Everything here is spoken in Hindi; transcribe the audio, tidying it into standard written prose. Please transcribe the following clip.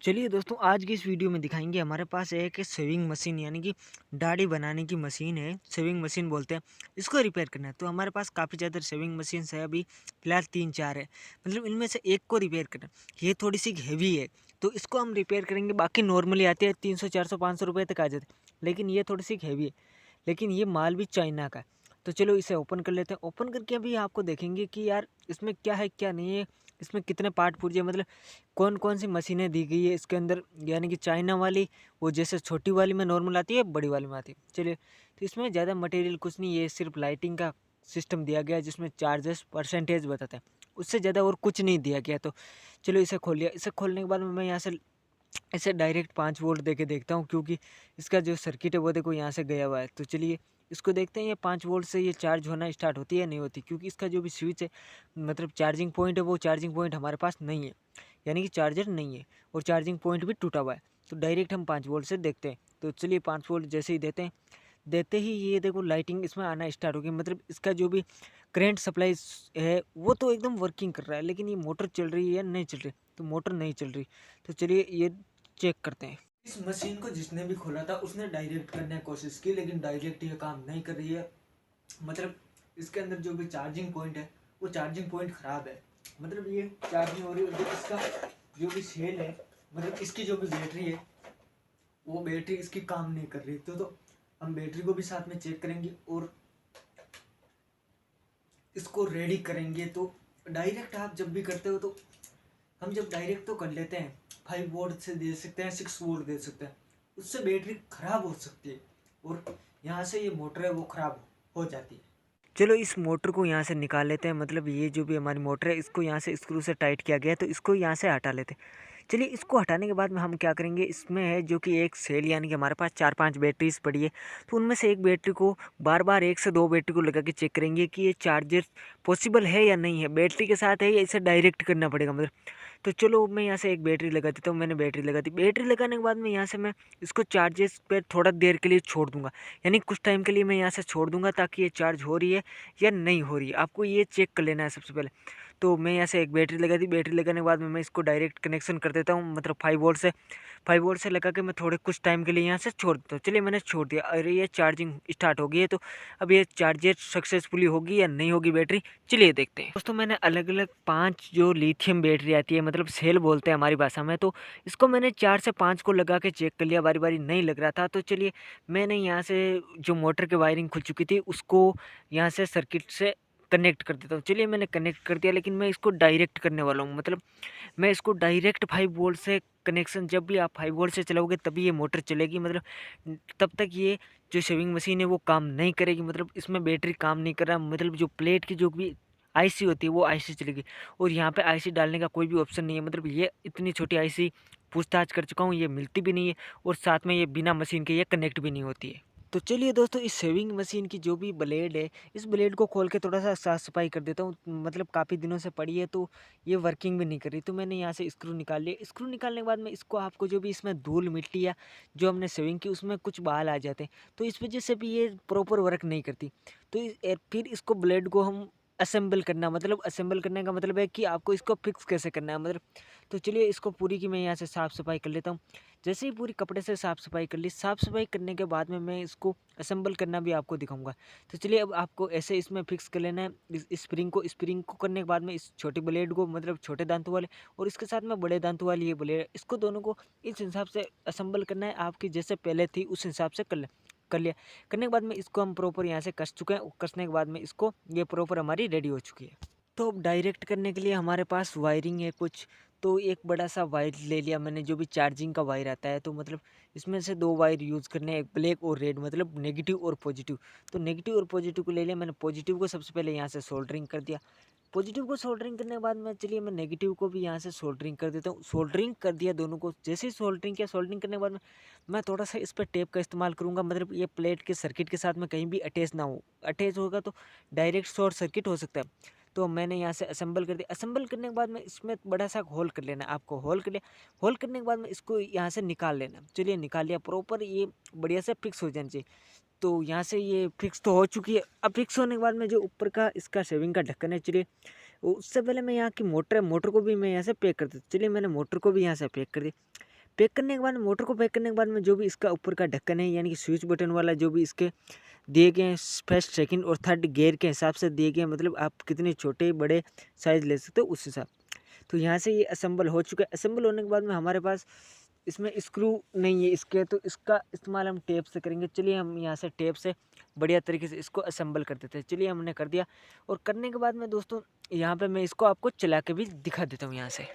चलिए दोस्तों, आज की इस वीडियो में दिखाएंगे। हमारे पास एक शेविंग मशीन यानी कि दाढ़ी बनाने की मशीन है, शेविंग मशीन बोलते हैं। इसको रिपेयर करना है तो हमारे पास काफ़ी ज़्यादा शेविंग मशीन्स है, अभी फ़िलहाल 3-4 है। मतलब इनमें से एक को रिपेयर करना है। ये थोड़ी सी हैवी है तो इसको हम रिपेयर करेंगे। बाकी नॉर्मली आती है 300, 400, 500 रुपये तक आ जाते हैं, लेकिन ये थोड़ी सी हैवी है। लेकिन ये माल भी चाइना का है। तो चलो इसे ओपन कर लेते हैं। ओपन करके अभी आपको देखेंगे कि यार इसमें क्या है क्या नहीं है, इसमें कितने पार्ट पुर्जे, मतलब कौन कौन सी मशीनें दी गई है इसके अंदर। यानी कि चाइना वाली वो जैसे छोटी वाली में नॉर्मल आती है, बड़ी वाली में आती है। चलिए, तो इसमें ज़्यादा मटेरियल कुछ नहीं है, सिर्फ लाइटिंग का सिस्टम दिया गया है जिसमें चार्जेस परसेंटेज बताते हैं, उससे ज़्यादा और कुछ नहीं दिया गया। तो चलो इसे खोल लिया। इसे खोलने के बाद में मैं यहाँ से इसे डायरेक्ट 5 वोल्ट दे के देखता हूँ, क्योंकि इसका जो सर्किट है वो देखो यहाँ से गया हुआ है। तो चलिए इसको देखते हैं, ये 5 वोल्ट से ये चार्ज होना स्टार्ट होती है या नहीं होती, क्योंकि इसका जो भी स्विच है, मतलब चार्जिंग पॉइंट है, वो चार्जिंग पॉइंट हमारे पास नहीं है, यानी कि चार्जर नहीं है और चार्जिंग पॉइंट भी टूटा हुआ है। तो डायरेक्ट हम 5 वोल्ट से देखते हैं। तो चलिए 5 वोल्ट जैसे ही देते हैं, देते ही ये देखो लाइटिंग इसमें आना स्टार्ट हो गई। मतलब इसका जो भी करंट सप्लाई है वो तो एकदम वर्किंग कर रहा है, लेकिन ये मोटर चल रही है या नहीं चल रही। तो मोटर नहीं चल रही। तो चलिए ये चेक करते हैं। इस मशीन को जिसने भी खोला था उसने डायरेक्ट करने की कोशिश की, लेकिन डायरेक्ट ये काम नहीं कर रही है। मतलब इसके अंदर जो भी चार्जिंग पॉइंट है वो चार्जिंग पॉइंट खराब है। मतलब ये चार्ज नहीं हो रही। जो इसका जो भी सेल है, मतलब इसकी जो भी बैटरी है वो बैटरी इसकी काम नहीं कर रही। तो हम बैटरी को भी साथ में चेक करेंगे और इसको रेडी करेंगे। तो डायरेक्ट आप जब भी करते हो तो हम जब डायरेक्ट तो कर लेते हैं, 5 वोल्ट से दे सकते हैं, 6 वोल्ट दे सकते हैं, उससे बैटरी खराब हो सकती है और यहाँ से ये मोटर है वो खराब हो जाती है। चलो इस मोटर को यहाँ से निकाल लेते हैं। मतलब ये जो भी हमारी मोटर है इसको यहाँ से स्क्रू से टाइट किया गया है, तो इसको यहाँ से हटा लेते हैं। चलिए इसको हटाने के बाद में हम क्या करेंगे, इसमें है जो कि एक सेल, यानी कि हमारे पास 4-5 बैटरीज पड़ी है। तो उनमें से एक बैटरी को बार बार, एक से दो बैटरी को लगा के चेक करेंगे कि ये चार्जर पॉसिबल है या नहीं है, बैटरी के साथ है या इसे डायरेक्ट करना पड़ेगा। मतलब तो चलो मैं यहाँ से एक बैटरी लगा देता हूँ। मैंने बैटरी लगा दी। बैटरी लगाने के बाद में यहाँ से मैं इसको चार्जेस पे थोड़ा देर के लिए छोड़ दूंगा, यानी कुछ टाइम के लिए मैं यहाँ से छोड़ दूंगा, ताकि ये चार्ज हो रही है या नहीं हो रही है। आपको ये चेक कर लेना है सबसे पहले। तो मैं यहाँ से एक बैटरी लगा दी। बैटरी लगाने के बाद में मैं इसको डायरेक्ट कनेक्शन कर देता हूँ, मतलब 5 वोल्ट से लगा के मैं थोड़े कुछ टाइम के लिए यहाँ से छोड़ देता हूँ। चलिए मैंने छोड़ दिया और ये चार्जिंग स्टार्ट हो गई है। तो अब ये चार्जर सक्सेसफुली होगी या नहीं होगी बैटरी, चलिए देखते हैं। दोस्तों मैंने अलग अलग 5 जो लिथियम बैटरी आती है, मतलब सेल बोलते हैं हमारी भाषा में, तो इसको मैंने 4 से 5 को लगा के चेक कर लिया। बारी बारी नहीं लग रहा था। तो चलिए मैंने यहाँ से जो मोटर की वायरिंग खुल चुकी थी उसको यहाँ से सर्किट से कनेक्ट कर देता हूँ। चलिए मैंने कनेक्ट कर दिया, लेकिन मैं इसको डायरेक्ट करने वाला हूँ। मतलब मैं इसको डायरेक्ट 5 वोल्ट से कनेक्शन, जब भी आप 5 वोल्ट से चलाओगे तभी ये मोटर चलेगी। मतलब तब तक ये जो शेविंग मशीन है वो काम नहीं करेगी। मतलब इसमें बैटरी काम नहीं कर रहा। मतलब जो प्लेट की जो भी आईसी होती है वो आईसी चलेगी, और यहाँ पे आईसी डालने का कोई भी ऑप्शन नहीं है। मतलब ये इतनी छोटी आईसी पूछताछ कर चुका हूँ, ये मिलती भी नहीं है, और साथ में ये बिना मशीन के ये कनेक्ट भी नहीं होती है। तो चलिए दोस्तों, इस शेविंग मशीन की जो भी ब्लेड है, इस ब्लेड को खोल के थोड़ा सा साफ सफाई कर देता हूँ। मतलब काफ़ी दिनों से पड़ी है तो ये वर्किंग भी नहीं कर रही। तो मैंने यहाँ से स्क्रू निकाल लिया। स्क्रू निकालने के बाद में इसको, आपको जो भी इसमें धूल मिट्टी या जो हमने शेविंग की उसमें कुछ बाल आ जाते हैं, तो इस वजह से भी ये प्रॉपर वर्क नहीं करती। तो फिर इसको ब्लेड को हम असेंबल करना, मतलब असेंबल करने का मतलब है कि आपको इसको फिक्स कैसे करना है। मतलब तो चलिए इसको पूरी की मैं यहाँ से साफ़ सफाई कर लेता हूँ। जैसे ही पूरी कपड़े से साफ़ सफाई कर ली, साफ़ सफाई करने के बाद में मैं इसको असेंबल करना भी आपको दिखाऊंगा। तो चलिए अब आपको ऐसे इसमें फिक्स कर लेना है इस स्प्रिंग को करने के बाद में इस छोटी ब्लेड को, मतलब छोटे दांतों वाले, और इसके साथ में बड़े दांतों वाली ये ब्लेड, इसको दोनों को इस हिसाब से असेंबल करना है। आपकी जैसे पहले थी उस हिसाब से कर लिया। करने के बाद में इसको हम प्रॉपर यहाँ से कस चुके हैं। कसने के बाद में इसको, ये प्रॉपर हमारी रेडी हो चुकी है। तो अब डायरेक्ट करने के लिए हमारे पास वायरिंग है कुछ। तो एक बड़ा सा वायर ले लिया मैंने, जो भी चार्जिंग का वायर आता है। तो मतलब इसमें से 2 वायर यूज़ करने हैं, एक ब्लैक और रेड, मतलब नेगेटिव और पॉजिटिव। तो नेगेटिव और पॉजिटिव को ले लिया मैंने। पॉजिटिव को सबसे पहले यहाँ से सोल्डरिंग कर दिया। पॉजिटिव को सोल्डरिंग करने के बाद में चलिए मैं नेगेटिव को भी यहाँ से सोल्डरिंग कर देता हूँ। सोल्डरिंग कर दिया दोनों को। जैसे ही सोल्डरिंग किया, सोल्डरिंग करने के बाद में मैं थोड़ा सा इस पर टेप का इस्तेमाल करूँगा। मतलब ये प्लेट के सर्किट के साथ में कहीं भी अटैच ना हो। अटैच होगा तो डायरेक्ट शॉर्ट सर्किट हो सकता है। तो मैंने यहाँ से असेंबल कर दिया। असेंबल करने के बाद में इसमें बड़ा सा होल कर लेना है आपको। होल कर लिया। होल करने के बाद में इसको यहाँ से निकाल लेना। चलिए निकाल लिया। प्रॉपर ये बढ़िया से फिक्स हो जाना चाहिए। तो यहाँ से ये फिक्स तो हो चुकी है। अब फिक्स होने के बाद में जो ऊपर का इसका शेविंग का ढक्कन है, चलिए उससे पहले मैं यहाँ की मोटर है, मोटर को भी मैं यहाँ से पैक कर देता हूँ। चलिए मैंने मोटर को भी यहाँ से पैक कर दिया। पैक करने के बाद मोटर को पैक करने के बाद में जो भी इसका ऊपर का ढक्कन है यानी कि स्विच बटन वाला जो भी इसके दिए गए हैं फर्स्ट सेकंड और थर्ड गियर के हिसाब से दिए गए हैं, मतलब आप कितने छोटे बड़े साइज़ ले सकते हो उस हिसाब। तो यहाँ से ये असेंबल हो चुका है। असेंबल होने के बाद में हमारे पास इसमें स्क्रू नहीं है इसके, तो इसका इस्तेमाल हम टेप से करेंगे। चलिए हम यहाँ से टेप से बढ़िया तरीके से इसको असेंबल कर देते हैं। चलिए हमने कर दिया, और करने के बाद में दोस्तों यहाँ पे मैं इसको आपको चला के भी दिखा देता हूँ यहाँ से।